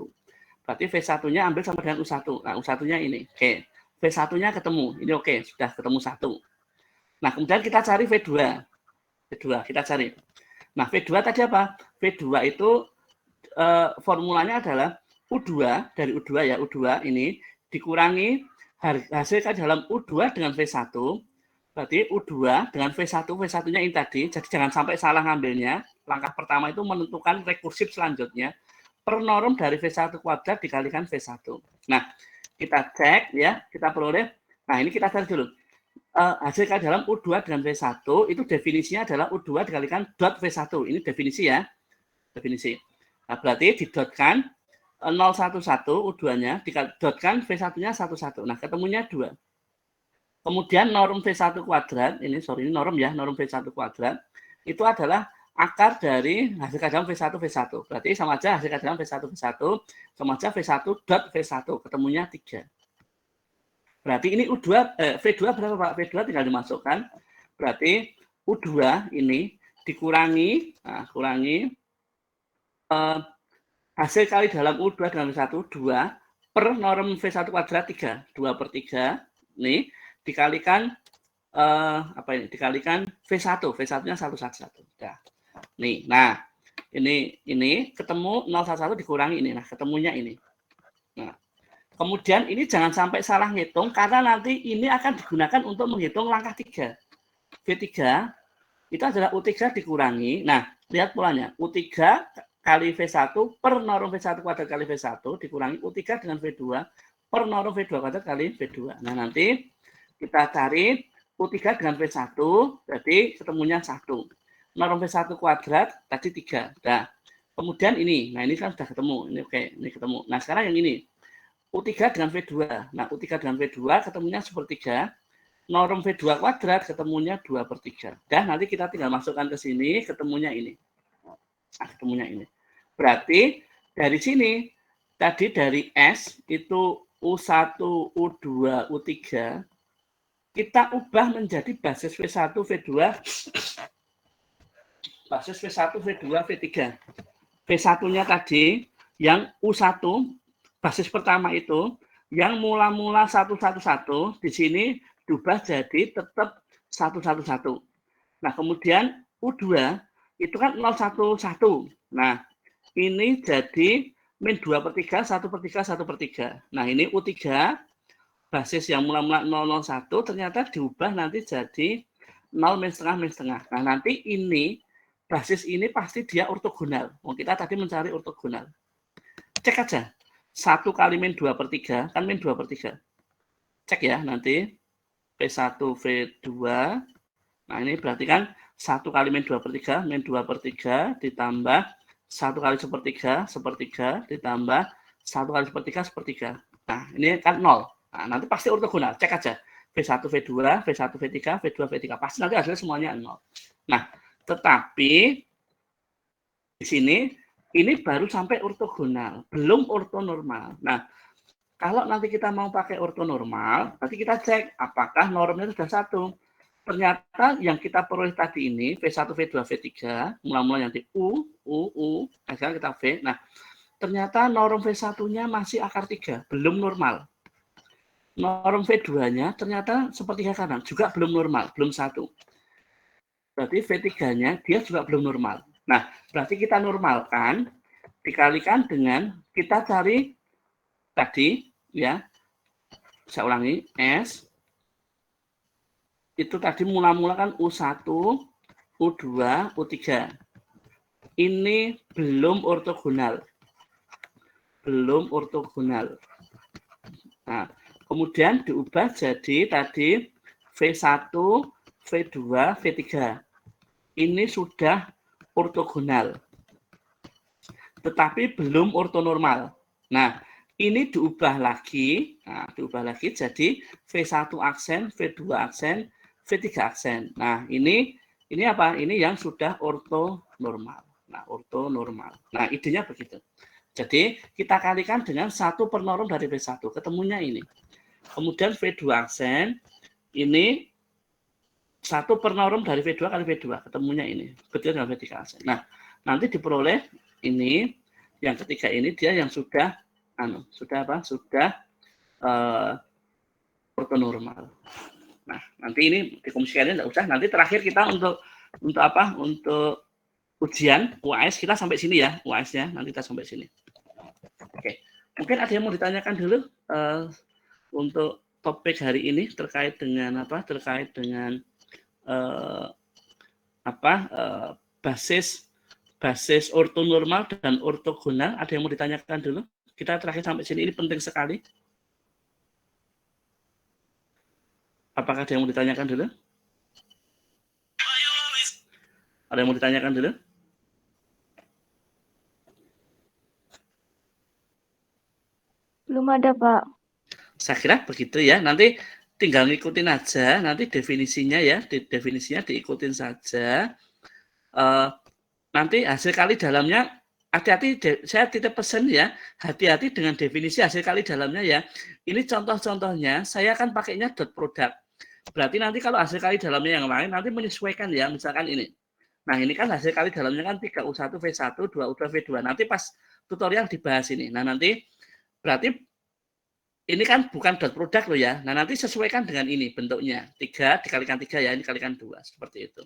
[SPEAKER 1] Berarti V1-nya ambil sama dengan U1. Nah, U1-nya ini. Oke. V1-nya ketemu. Ini oke, sudah ketemu 1. Nah, kemudian kita cari V2. V2 kita cari. Nah, V2 tadi apa? V2 itu formulanya adalah U2 dari U2 ya, U2 ini dikurangi hasil dalam U2 dengan V1. Berarti U2 dengan V1, V1-nya ini tadi. Jadi jangan sampai salah ngambilnya. Langkah pertama itu menentukan rekursif selanjutnya. Per norm dari V1 kuadrat dikalikan V1. Nah, kita cek ya, kita peroleh. Nah, ini kita cari dulu. Hasil kali dalam U2 dengan V1 itu definisinya adalah U2 dikalikan dot V1. Ini definisi ya. Definisi. Nah, berarti didotkan 011 U2-nya, didotkan V1-nya 11. Nah, ketemunya 2. Kemudian norm V1 kuadrat, ini norm ya, norm V1 kuadrat, itu adalah akar dari hasil kajian V1 V1. Berarti sama aja hasil kajian V1 V1 sama aja V1 dot V1, ketemunya 3. Berarti ini U2 V2 berapa Pak? V2 tinggal dimasukkan. Berarti U2 ini dikurangi, nah, kurangi hasil kali dalam U2 dengan V1 2 per norm V1 kuadrat 3. 2/3 nih dikalikan apa ini? Dikalikan V1. V1-nya 111. Nah. Nih. Nah, ini ketemu 011 dikurangi ini. Nah, ketemunya ini. Nah, kemudian ini jangan sampai salah ngitung karena nanti ini akan digunakan untuk menghitung langkah 3. V3 itu adalah U3 dikurangi. Nah, lihat polanya. U3 kali V1 per norm V1 kuadrat kali V1 dikurangi U3 dengan V2 per norm V2 kuadrat kali V2. Nah, nanti kita cari U3 dengan V1, berarti ketemunya 1. Norm V1 kuadrat tadi 3. Nah, kemudian ini. Nah, ini kan sudah ketemu. Ini oke, ini ketemu. Nah, sekarang yang ini. U3 dengan V2. Nah, U3 dengan V2 ketemunya 1/3. Norm V2 kuadrat ketemunya 2/3. Dan nanti kita tinggal masukkan ke sini, ketemunya ini. Nah, ketemunya ini. Berarti dari sini, tadi dari S itu U1, U2, U3, kita ubah menjadi basis V1, V2, basis V1, V2, V3. V1-nya tadi, yang U1, basis pertama itu, yang mula-mula 111, di sini diubah jadi tetap 111. Nah, kemudian U2, itu kan 011. Nah, ini jadi min 2/3, 1/3, 1/3. Nah, ini U3, basis yang mula-mula 001 ternyata diubah nanti jadi 0 min setengah. Nah, nanti ini basis ini pasti dia ortogonal. Kita tadi mencari ortogonal. Cek aja. 1 kali min 2/3 kan min 2/3. Cek ya nanti. V1, V2. Nah, ini berarti kan 1 kali min 2/3, min 2/3 ditambah 1 kali 1/3 ditambah 1 kali 1/3. Nah, ini kan 0. Nah, nanti pasti ortogonal. Cek aja. V1, V2, V1, V3, V2, V3. Pasti nanti hasilnya semuanya 0. Nah, tetapi di sini ini baru sampai ortogonal. Belum ortonormal. Nah, kalau nanti kita mau pakai ortonormal, nanti kita cek apakah normnya sudah 1. Ternyata yang kita peroleh tadi ini, V1, V2, V3, mula-mula yang di U, nah sekarang kita V. Nah, ternyata norm V1-nya masih akar 3, belum normal. Norm V2-nya ternyata sepertiga kanan, juga belum normal, belum 1. Berarti V3-nya dia juga belum normal. Nah, berarti kita normalkan, dikalikan dengan, kita cari tadi, ya, saya ulangi, S, itu tadi mula-mula kan U1, U2, U3. Ini belum ortogonal. Belum ortogonal. Nah, kemudian diubah jadi tadi V1, V2, V3. Ini sudah ortogonal. Tetapi belum ortonormal. Nah, ini diubah lagi, nah, diubah lagi jadi V1 aksen, V2 aksen, V3 aksen. Nah, ini apa? Ini yang sudah ortonormal. Nah, ortonormal. Nah, idenya begitu. Jadi, kita kalikan dengan 1/norm dari V1, ketemunya ini. Kemudian V2 aksen, ini 1/norm dari V2 kali V2, ketemunya ini. Betul dengan V3 aksen. Nah, nanti diperoleh ini, yang ketiga ini dia yang sudah sudah apa? Sudah ortonormal. Nah, nanti ini dikomunikasikan enggak usah. Nanti terakhir kita untuk apa? Untuk ujian UAS kita sampai sini ya, UAS-nya. Nanti kita sampai sini. Oke. Mungkin ada yang mau ditanyakan dulu untuk topik hari ini terkait dengan apa? Terkait dengan basis ortonormal dan ortogonal. Ada yang mau ditanyakan dulu? Kita terakhir sampai sini, ini penting sekali. Apakah ada yang mau ditanyakan dulu? Ada yang mau ditanyakan dulu?
[SPEAKER 2] Belum ada, Pak.
[SPEAKER 1] Saya kira begitu ya. Nanti tinggal ngikutin aja. Nanti definisinya ya, definisinya diikutin saja. Nanti hasil kali dalamnya, hati-hati, saya titip pesan ya, hati-hati dengan definisi hasil kali dalamnya ya. Ini contoh-contohnya, saya akan pakainya dot product. Berarti nanti kalau hasil kali dalamnya yang lain, nanti menyesuaikan ya, misalkan ini. Nah, ini kan hasil kali dalamnya kan 3U1 V1, 2U2 V2. Nanti pas tutorial dibahas ini. Nah, nanti berarti ini kan bukan dot product loh ya. Nah, nanti sesuaikan dengan ini bentuknya. 3 dikalikan 3 ya, ini dikalikan 2. Seperti itu.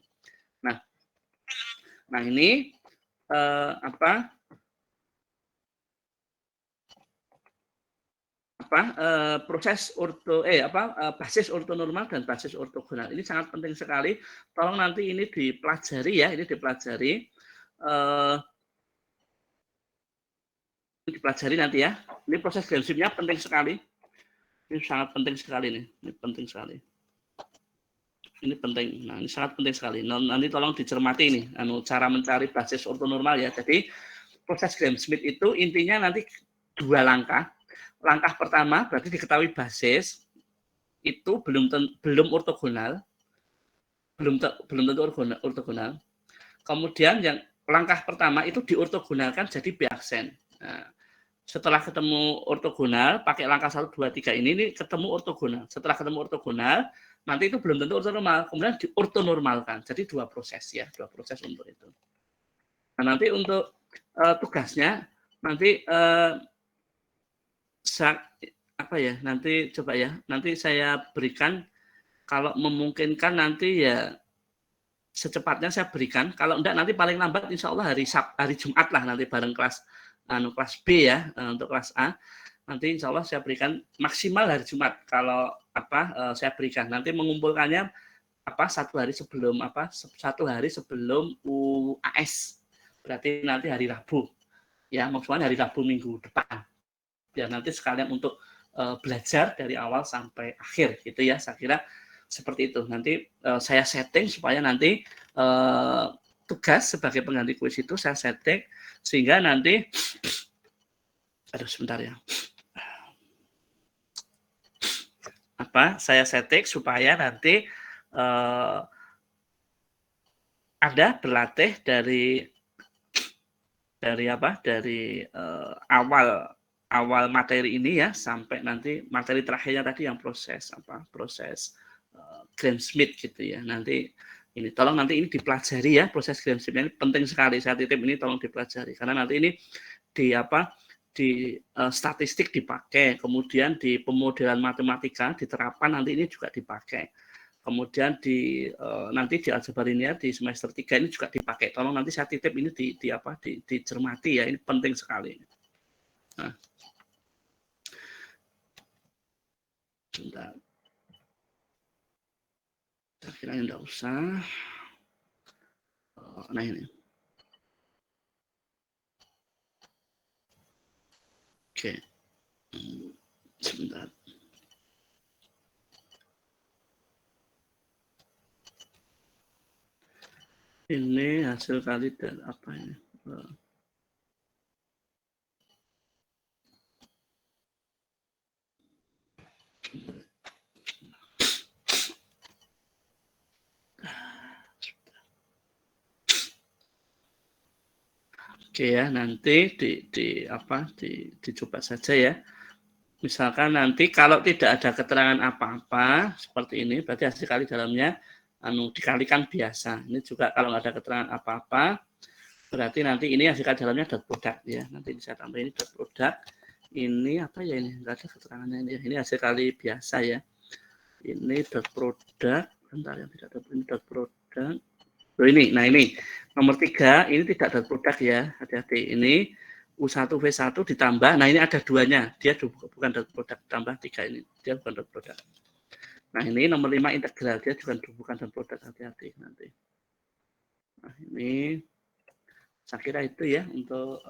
[SPEAKER 1] Nah ini proses basis ortonormal dan basis ortogonal ini sangat penting sekali. Tolong nanti ini dipelajari ya, ini dipelajari. Dipelajari nanti ya. Ini proses Gram-Ship-nya penting sekali. Ini sangat penting sekali nih. Ini penting sekali. Ini penting. Nah, ini sangat penting sekali. Nanti tolong dicermati ini, cara mencari basis ortonormal ya. Jadi proses Gram-Schmidt itu intinya nanti 2 langkah. Langkah pertama berarti diketahui basis itu belum ortogonal, belum tentu ortogonal. Kemudian yang langkah pertama itu diortogonalkan jadi B aksen. Nah, setelah ketemu ortogonal, pakai langkah 1, 2, 3 ini ketemu ortogonal. Setelah ketemu ortogonal, nanti itu belum tentu ortonormal, kemudian diortonormalkan. Jadi 2 proses ya, 2 proses untuk itu. Nah, nanti untuk tugasnya nanti nanti coba ya, nanti saya berikan kalau memungkinkan nanti ya secepatnya saya berikan. Kalau enggak nanti paling lambat insya Allah hari Jumat lah nanti bareng kelas B ya, untuk kelas A. Nanti insya Allah saya berikan maksimal hari Jumat. Kalau saya berikan nanti mengumpulkannya satu hari sebelum UAS. Berarti nanti hari Rabu. Ya, maksudnya hari Rabu minggu depan. Biar nanti sekalian untuk belajar dari awal sampai akhir gitu ya. Saya kira seperti itu. Nanti saya setting supaya nanti tugas sebagai pengganti kuis itu saya setting sehingga nanti sebentar ya. Saya setting supaya nanti Anda berlatih dari awal materi ini ya sampai nanti materi terakhirnya tadi yang proses Gram-Schmidt gitu ya. Nanti ini tolong nanti ini dipelajari ya, proses Gram-Schmidt ini penting sekali. Saya titip ini tolong dipelajari karena nanti ini di statistik dipakai, kemudian di pemodelan matematika diterapkan nanti ini juga dipakai. Kemudian nanti di aljabar linear di semester 3 ini juga dipakai. Tolong nanti saya titip ini dicermati ya, ini penting sekali. Nah. Bentar. Saya kira enggak usah. Nah ini. Oke. Sebentar. Ini hasil kali dan apa ini? Oke ya, nanti dicoba saja ya. Misalkan nanti kalau tidak ada keterangan apa-apa seperti ini, berarti hasil kali dalamnya dikalikan biasa. Ini juga kalau nggak ada keterangan apa-apa, berarti nanti ini hasil kali dalamnya dot product ya. Nanti bisa tambah ini dot product. Ini apa ya ini? Nggak ada keterangannya ini. Ini hasil kali biasa ya. Ini dot product. Bentar ya, tidak ada ini dot product. Loh ini, nah ini nomor 3 ini tidak dot product ya, hati-hati. Ini U1 V1 ditambah, nah ini ada duanya, dia bukan dot product, tambah 3 ini, dia bukan dot product. Nah ini nomor 5 integral, dia juga bukan dot product, hati-hati nanti. Nah ini saya kira itu ya untuk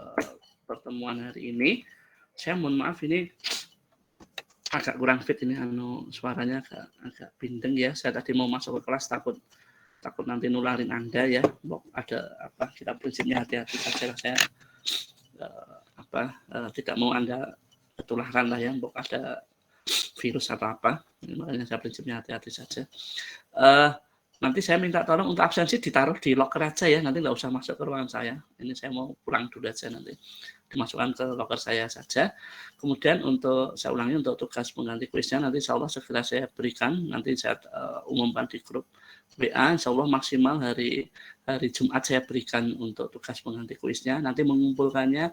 [SPEAKER 1] pertemuan hari ini. Saya mohon maaf ini agak kurang fit ini, suaranya agak bindeng ya. Saya tadi mau masuk ke kelas takut nanti nularin Anda ya. Ada apa, kita prinsipnya hati-hati saja. Saya tidak mau Anda ketularan lah ya, ada virus atau apa. Makanya saya prinsipnya hati-hati saja. Nanti saya minta tolong untuk absensi ditaruh di locker aja ya, nanti nggak usah masuk ke ruangan saya. Ini saya mau pulang dulu aja, nanti dimasukkan ke locker saya saja. Kemudian saya ulangi untuk tugas pengganti kuisnya nanti insya Allah segera saya berikan, nanti saya umumkan di grup WA, insya Allah maksimal hari Jumat saya berikan untuk tugas pengganti kuisnya. Nanti mengumpulkannya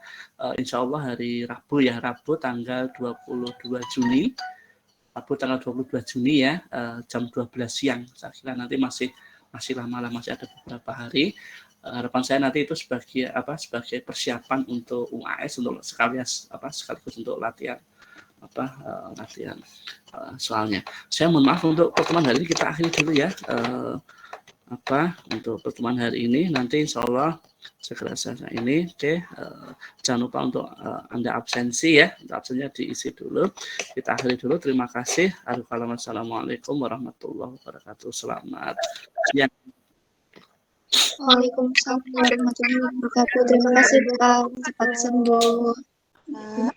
[SPEAKER 1] insya Allah hari Rabu ya, Rabu tanggal 22 Juni. Rabu tanggal 22 Juni ya, jam 12 siang. Saya kira nanti masih lama, masih ada beberapa hari. Harapan saya nanti itu sebagai persiapan untuk UAS, untuk sekaligus untuk latihan soalnya. Saya mohon maaf untuk pertemuan hari ini kita akhiri dulu ya. Untuk pertemuan hari ini nanti insya Allah segera saya ini. Jangan lupa untuk Anda absensi ya, untuk absensinya diisi dulu. Kita akhiri dulu, terima kasih. Assalamualaikum warahmatullahi wabarakatuh. Selamat siang.
[SPEAKER 3] Waalaikumsalam warahmatullahi wabarakatuh. Terima kasih Pak, cepat sembuh.